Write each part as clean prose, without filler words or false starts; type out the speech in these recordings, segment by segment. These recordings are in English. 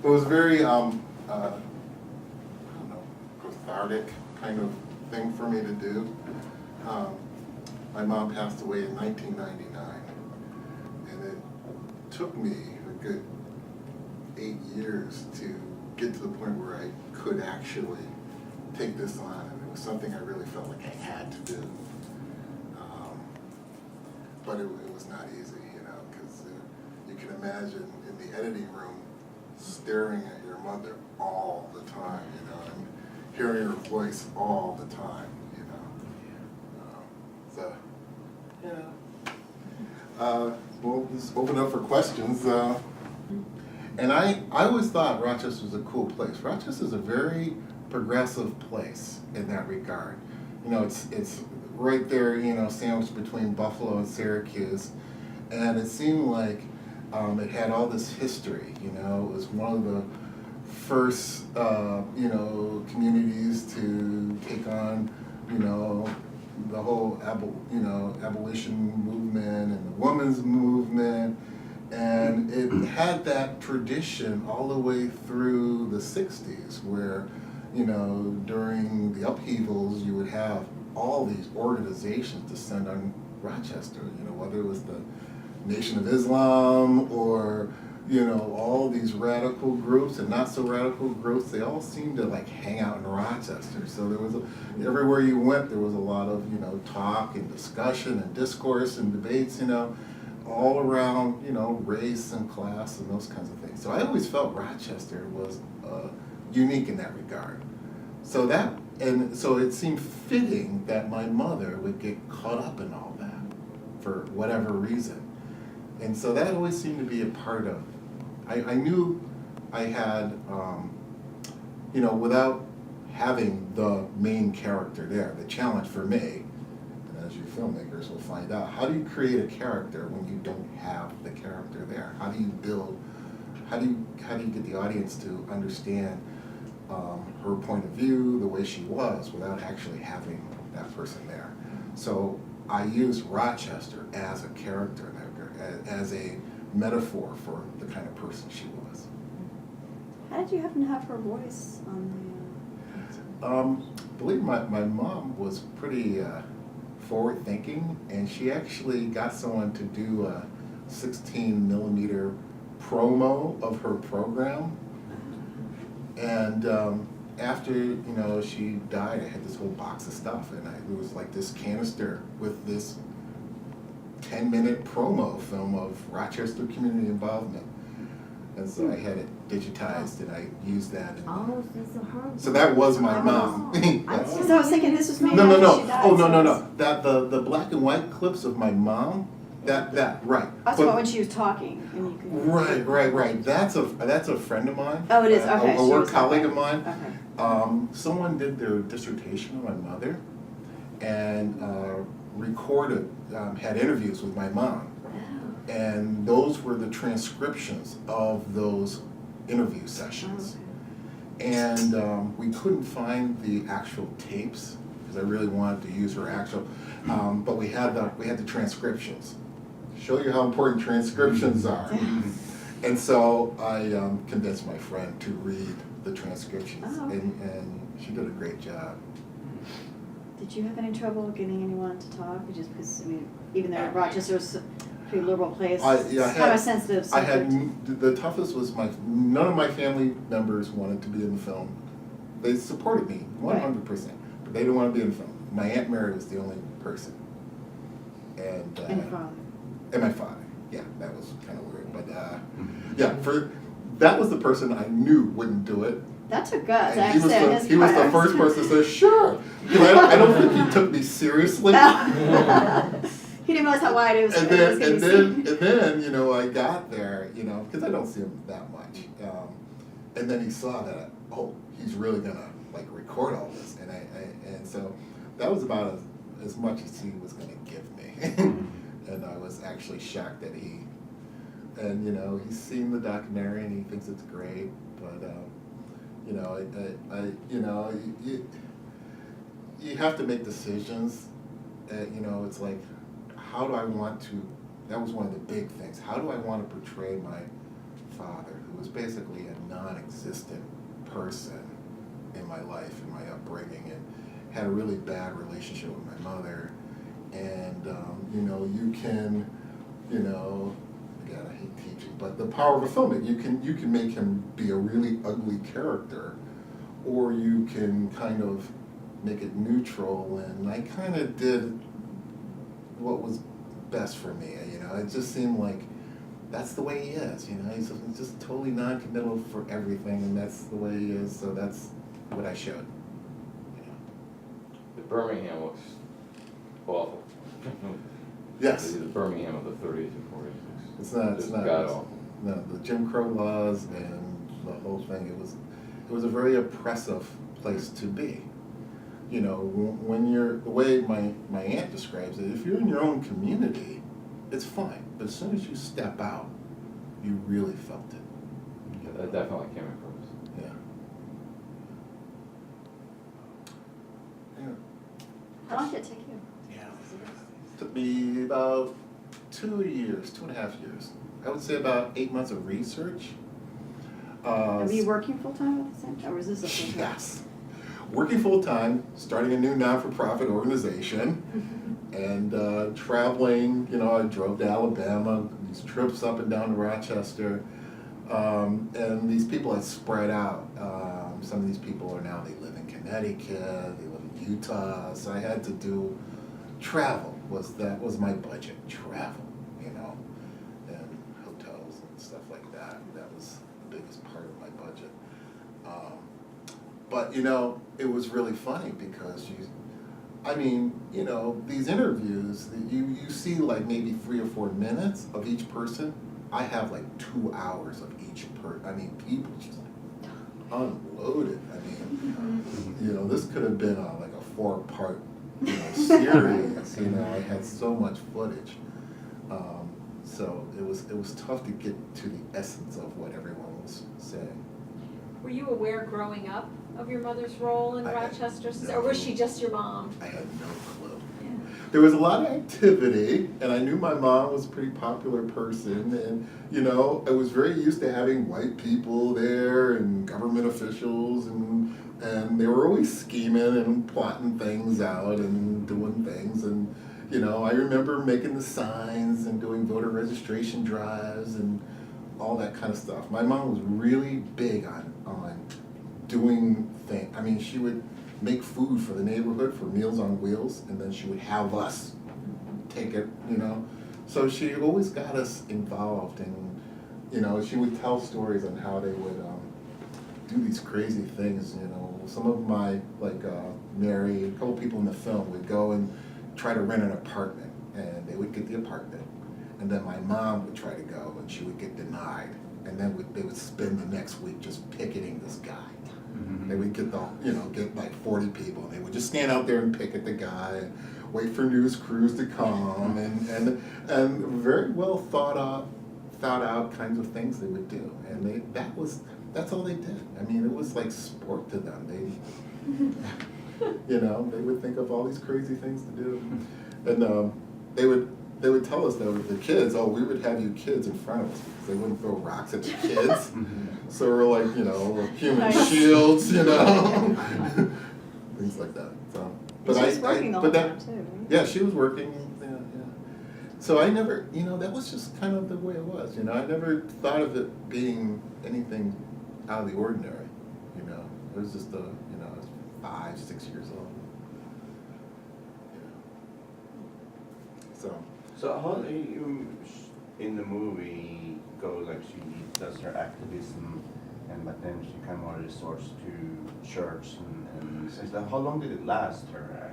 It was very, I don't know, cathartic kind of thing for me to do. My mom passed away in 1999, and it took me a good 8 years to get to the point where I could actually take this on, and it was something I really felt like I had to do. But it was not easy, you know, because you can imagine in the editing room staring at your mother all the time, you know, and hearing her voice all the time, you know. So, yeah. We'll just open up for questions. And I always thought Rochester was a cool place. Rochester is a very progressive place in that regard. You know, it's right there, you know, sandwiched between Buffalo and Syracuse, and it seemed like it had all this history. You know, it was one of the first, you know, communities to take on, you know, the whole abolition movement and the women's movement, and it had that tradition all the way through the 60s, where, you know, during the upheavals you would have all these organizations descend on Rochester, you know, whether it was the Nation of Islam or, you know, all these radical groups and not so radical groups, they all seemed to like hang out in Rochester. So there was, everywhere you went, there was a lot of, you know, talk and discussion and discourse and debates, you know, all around, you know, race and class and those kinds of things. So I always felt Rochester was unique in that regard. So that, and so it seemed fitting that my mother would get caught up in all that for whatever reason. And so that always seemed to be a part of, I knew I had, you know, without having the main character there, the challenge for me, and as you filmmakers will find out, how do you create a character when you don't have the character there? How do you build, how do you get the audience to understand her point of view, the way she was, without actually having that person there? So I used Rochester as a character, as a metaphor for the kind of person she was. How did you happen to have her voice on I believe my mom was pretty forward-thinking, and she actually got someone to do a 16mm promo of her program. And after, you know, she died, I had this whole box of stuff, and it was like this canister with this 10-minute promo film of Rochester community involvement. And so I had it digitized, and I used that. So that was my mom. Because I was thinking this was made No. after she died. Oh, no. That the black and white clips of my mom. That right. That's about when she was talking, and you could. Right. That's a friend of mine. Oh, it is. Okay. A work colleague of mine. Okay. Someone did their dissertation on my mother, and recorded, had interviews with my mom, and those were the transcriptions of those interview sessions. And we couldn't find the actual tapes because I really wanted to use her actual, but we had the transcriptions. Show you how important transcriptions are. And so I convinced my friend to read the transcriptions, and she did a great job. Did you have any trouble getting anyone to talk? Just because, I mean, even though Rochester's a pretty liberal place, it's kind of a sensitive subject. The toughest was none of my family members wanted to be in the film. They supported me 100%, but they didn't want to be in the film. My Aunt Mary was the only person. And your father. And my father. Yeah, that was kind of weird. But yeah, that was the person I knew wouldn't do it. That took guts. He was the first person to say, sure. You know, I don't think he took me seriously. He didn't realize how wide it was. And then, you know, I got there, you know, because I don't see him that much. And then he saw that, oh, he's really gonna like record all this, and so that was about as much as he was gonna give me. And I was actually shocked that and you know, he's seen the documentary and he thinks it's great, but you know, you know, you have to make decisions. You know, it's like, how do I want to? That was one of the big things. How do I want to portray my father, who was basically a non-existent person in my life, in my upbringing, and had a really bad relationship with my mother. And, you can, again, I hate teaching, but the power of a filmmaker, you can make him be a really ugly character, or you can kind of make it neutral, and I kind of did what was best for me. It just seemed like that's the way he is. He's just totally non-committal for everything, and that's the way he is. So that's what I showed. The Birmingham looks awful. Yes. The Birmingham of the 30s and 40s. It's not. God awful. No, the Jim Crow laws and the whole thing. It was a very oppressive place to be. When you're, the way my aunt describes it, if you're in your own community, it's fine. But as soon as you step out, you really felt it. Yeah, that definitely came across. Yeah. How long did it take you? It took me about 2 years, 2.5 years. I would say about 8 months of research. Were you working full-time at the same time, or was this a full-time? Yes. Working full-time, starting a new non-for-profit organization, and traveling. I drove to Alabama, these trips up and down to Rochester, and these people had spread out. Some of these people they live in Connecticut, they live in Utah, so I had to do travel. That was my budget, travel, and hotels and stuff like that. That was the biggest part of my budget. But it was really funny because these interviews, you see like maybe 3 or 4 minutes of each person. I have like 2 hours of each person. People just unloaded. This could have been like a 4-part series. I had so much footage. So it was tough to get to the essence of what everyone was saying. Were you aware growing up of your mother's role in Rochester, no or was she just your mom? I had no clue. Yeah. There was a lot of activity, and I knew my mom was a pretty popular person, and I was very used to having white people there and government officials, and they were always scheming and plotting things out and doing things, and I remember making the signs and doing voter registration drives and all that kind of stuff. My mom was really big on doing things. She would make food for the neighborhood for Meals on Wheels, and then she would have us take it, So she always got us involved, and she would tell stories on how they would do these crazy things. Some of my Mary, a couple people in the film would go and try to rent an apartment, and they would get the apartment. And then my mom would try to go, and she would get denied. And then they would spend the next week just picketing this guy. Mm-hmm. They would get get like 40 people, and they would just stand out there and picket the guy, and wait for news crews to come, and very well thought out kinds of things they would do. And that's all they did. It was like sport to them. They would think of all these crazy things to do, and they would tell us that with the kids, we would have you kids in front of us because they wouldn't throw rocks at the kids. So we're like, human shields, things like that. So, but she was working the whole time too, right? Yeah, she was working. Yeah. So I never, that was just kind of the way it was. I never thought of it being anything out of the ordinary. It was just I was 5, 6 years old. So how you in the movie goes she does her activism, but then she kind of resorts to church and says that. How long did it last, her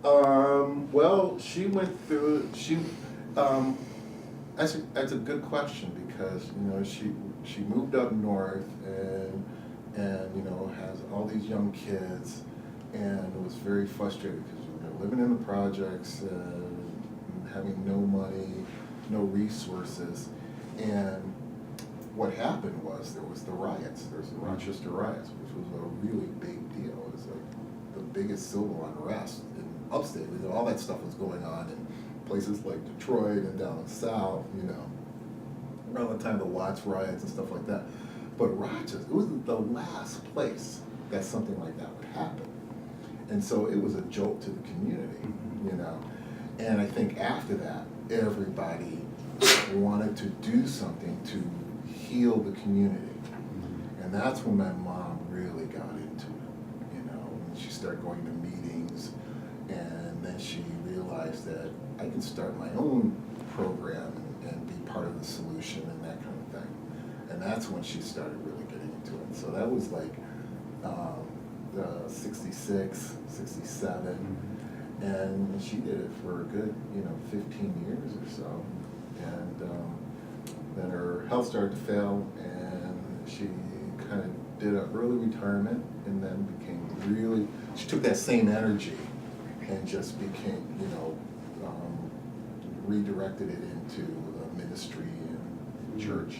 activism? Well, she went through. That's a good question because she moved up north and has all these young kids and was very frustrated because they're living in the projects. Having no money, no resources, and what happened was there was the riots. There's the Rochester riots, which was a really big deal. It was like the biggest civil unrest in upstate. All that stuff was going on in places like Detroit and down south. around the time of the Watts riots and stuff like that. But Rochester, it was the last place that something like that would happen. And so it was a jolt to the community, you know. And I think after that, everybody wanted to do something to heal the community. And that's when my mom really got into it, you know, when she started going to meetings, and then she realized that I can start my own program and be part of the solution and that kind of thing. And that's when she started really getting into it. So that was like 66, 67, and she did it for a good, 15 years or so. And then her health started to fail, and she kind of did an early retirement, and then became really, she took that same energy and just became, redirected it into ministry and church.